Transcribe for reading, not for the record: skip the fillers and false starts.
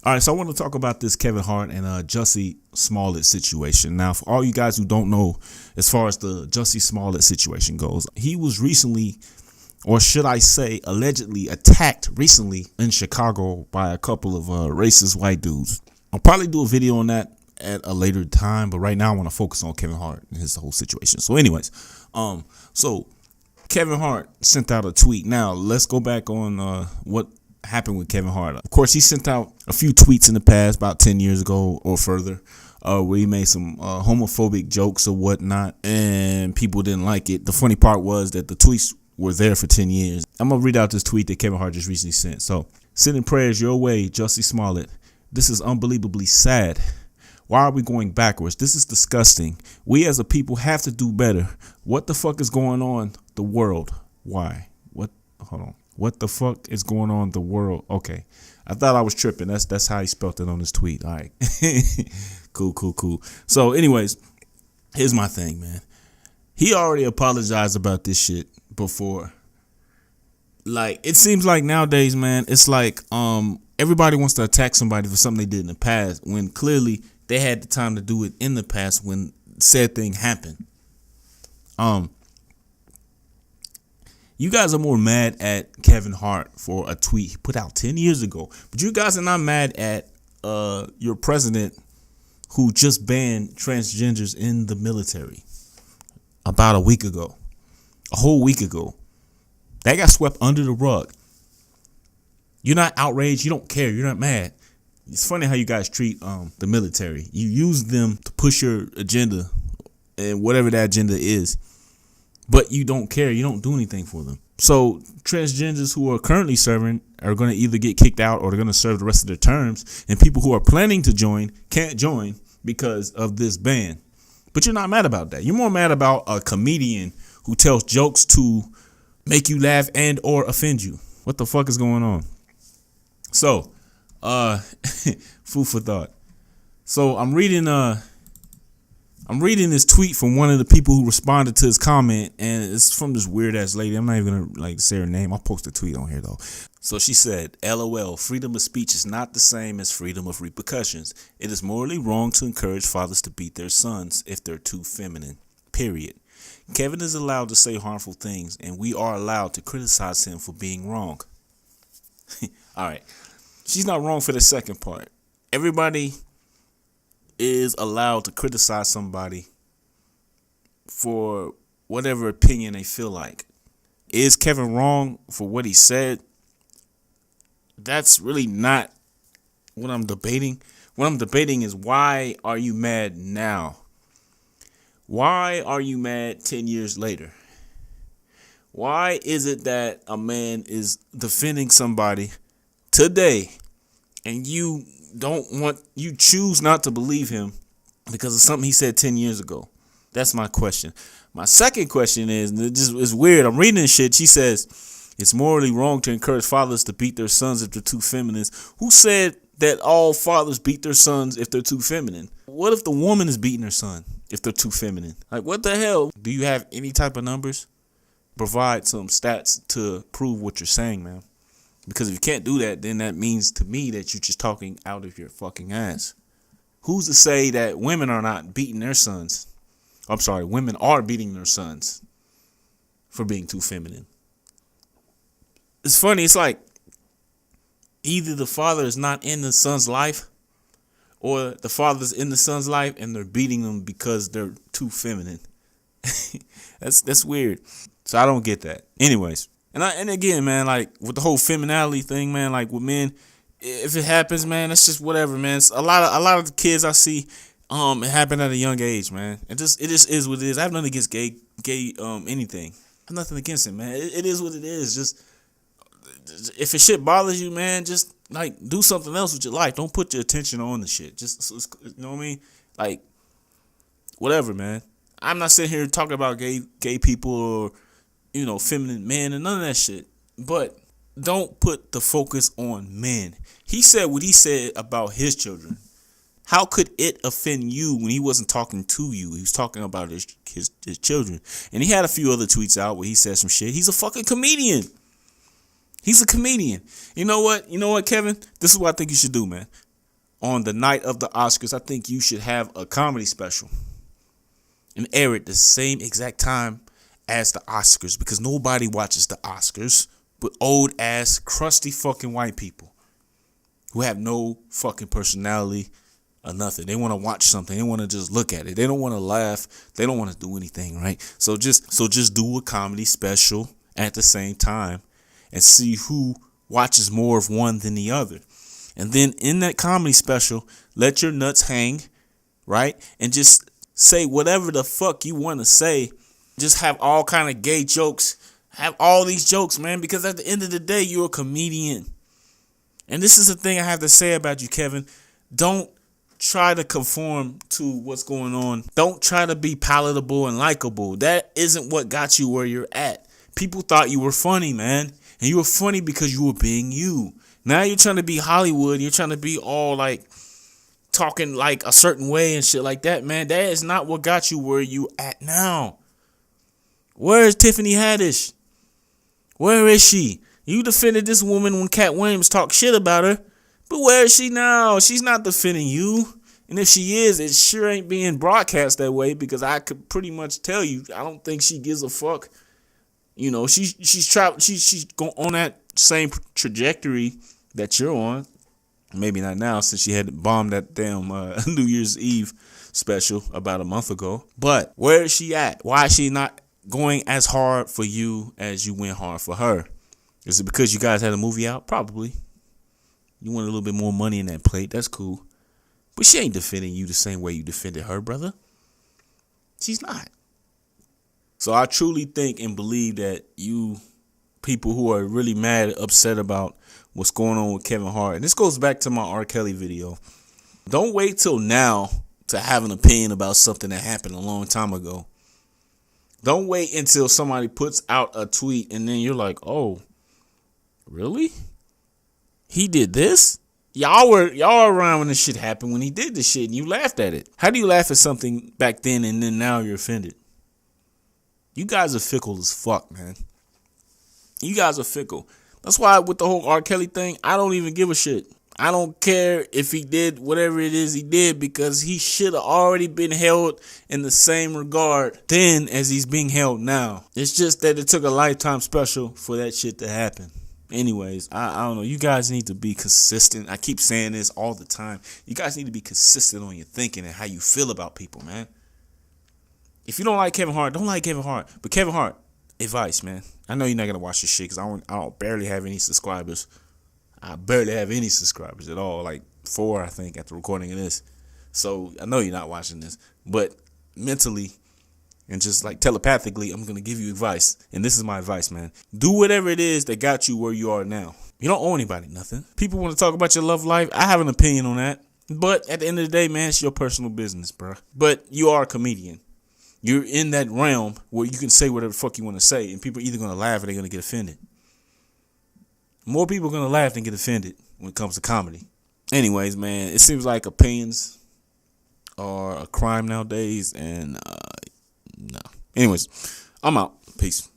All right, so I want to talk about this Kevin Hart and Jussie Smollett situation. Now, for all you guys who don't know, as far as the Jussie Smollett situation goes, he was recently, or should I say allegedly, attacked recently in Chicago by a couple of racist white dudes. I'll probably do a video on that at a later time, but right now I want to focus on Kevin Hart and his whole situation. So anyways, so Kevin Hart sent out a tweet. Now, let's go back on what happened with Kevin Hart. Of course, he sent out a few tweets in the past, about 10 years ago or further, where he made some homophobic jokes or whatnot, and people didn't like it. The funny part was that the tweets were there for 10 years. I'm going to read out this tweet that Kevin Hart just recently sent. So, sending prayers your way, Jussie Smollett. This is unbelievably sad. Why are we going backwards? This is disgusting. We as a people have to do better. What the fuck is going on the world? Why? What? Hold on. What the fuck is going on the world? Okay. I thought I was tripping. That's how he spelled it on his tweet. All right. Cool. So anyways, here's my thing, man. He already apologized about this shit before. Like, it seems like nowadays, man, it's like everybody wants to attack somebody for something they did in the past when clearly they had the time to do it in the past when said thing happened. You guys are more mad at Kevin Hart for a tweet he put out 10 years ago. But you guys are not mad at your president who just banned transgenders in the military about a week ago. A whole week ago. That got swept under the rug. You're not outraged. You don't care. You're not mad. It's funny how you guys treat the military. You use them to push your agenda and whatever that agenda is. But you don't care. You don't do anything for them. So transgenders who are currently serving are going to either get kicked out or they're going to serve the rest of their terms. And people who are planning to join can't join because of this ban. But you're not mad about that. You're more mad about a comedian who tells jokes to make you laugh and or offend you. What the fuck is going on? So, food for thought. So I'm reading this tweet from one of the people who responded to his comment, and it's from this weird ass lady. I'm not even gonna say her name. I'll post a tweet on here though. So she said, LOL, freedom of speech is not the same as freedom of repercussions. It is morally wrong to encourage fathers to beat their sons if they're too feminine. Period. Kevin is allowed to say harmful things, and we are allowed to criticize him for being wrong. All right. She's not wrong for the second part. Everybody is allowed to criticize somebody for whatever opinion they feel like. Is Kevin wrong for what he said? That's really not what I'm debating. What I'm debating is, why are you mad now? Why are you mad 10 years later? Why is it that a man is defending somebody today and you choose not to believe him because of something he said 10 years ago? That's my question. My second question is, it's weird. I'm reading this shit. She says, it's morally wrong to encourage fathers to beat their sons if they're too feminine. Who said that all fathers beat their sons if they're too feminine? What if the woman is beating her son if they're too feminine? Like, what the hell? Do you have any type of numbers? Provide some stats to prove what you're saying, man. Because if you can't do that, then that means to me that you're just talking out of your fucking ass. Who's to say that women are not beating their sons? I'm sorry, women are beating their sons for being too feminine. It's funny. It's like either the father is not in the son's life or the father's in the son's life and they're beating them because they're too feminine. That's weird. So I don't get that. Anyways. And again, man, like with the whole femininity thing, man, like with men, if it happens, man, that's just whatever, man. It's a lot of the kids I see, it happened at a young age, man. It just is what it is. I have nothing against gay anything. I have nothing against it, man. It is what it is. Just if a shit bothers you, man, just like do something else with your life. Don't put your attention on the shit. Just, you know what I mean? Like whatever, man. I'm not sitting here talking about gay people or, you know, feminine men and none of that shit. But don't put the focus on men. He said what he said about his children. How could it offend you when he wasn't talking to you? He was talking about his children. And he had a few other tweets out where he said some shit. He's a fucking comedian. He's a comedian. You know what? You know what, Kevin? This is what I think you should do, man. on the night of the Oscars, I think you should have a comedy special and air it the same exact time as the Oscars, because nobody watches the Oscars but old ass crusty fucking white people who have no fucking personality or nothing. They want to watch something. They want to just look at it. They don't want to laugh. They don't want to do anything, right? So just do a comedy special at the same time and see who watches more of one than the other. And then in that comedy special, let your nuts hang, right? And just say whatever the fuck you want to say. Just have all kind of gay jokes. Have all these jokes, man, because at the end of the day, you're a comedian. And this is the thing I have to say about you, Kevin. Don't try to conform to what's going on. Don't try to be palatable and likable. That isn't what got you where you're at. People thought you were funny, man. And you were funny because you were being you. Now you're trying to be Hollywood. You're trying to be all like talking like a certain way and shit like that, man. That is not what got you where you at now. Where is Tiffany Haddish? Where is she? You defended this woman when Cat Williams talked shit about her. But where is she now? She's not defending you. And if she is, it sure ain't being broadcast that way, because I could pretty much tell you, I don't think she gives a fuck. You know, she's going on that same trajectory that you're on. Maybe not now, since she had bombed that damn New Year's Eve special about a month ago. But where is she at? Why is she not going as hard for you as you went hard for her? Is it because you guys had a movie out? Probably. You want a little bit more money in that plate. That's cool. But she ain't defending you the same way you defended her, brother. She's not. So I truly think and believe that you people who are really mad, upset about what's going on with Kevin Hart, and this goes back to my R. Kelly video, don't wait till now to have an opinion about something that happened a long time ago. Don't wait until somebody puts out a tweet and then you're like, oh, really? He did this? Y'all were around when this shit happened, when he did this shit, and you laughed at it. How do you laugh at something back then and then now you're offended? You guys are fickle as fuck, man. You guys are fickle. That's why with the whole R. Kelly thing, I don't even give a shit. I don't care if he did whatever it is he did, because he should have already been held in the same regard then as he's being held now. It's just that it took a lifetime special for that shit to happen. Anyways, I don't know. You guys need to be consistent. I keep saying this all the time. You guys need to be consistent on your thinking and how you feel about people, man. If you don't like Kevin Hart, don't like Kevin Hart. But Kevin Hart, advice, man. I know you're not gonna watch this shit because I don't barely have any subscribers. I barely have any subscribers at all. Like 4, I think, after recording of this. So I know you're not watching this. But mentally and just like telepathically, I'm going to give you advice. And this is my advice, man. Do whatever it is that got you where you are now. You don't owe anybody nothing. People want to talk about your love life. I have an opinion on that. But at the end of the day, man, it's your personal business, bro. But you are a comedian. You're in that realm where you can say whatever the fuck you want to say. And people are either going to laugh or they're going to get offended. More people are going to laugh than get offended when it comes to comedy. Anyways, man, it seems like opinions are a crime nowadays. And no. Anyways, I'm out. Peace.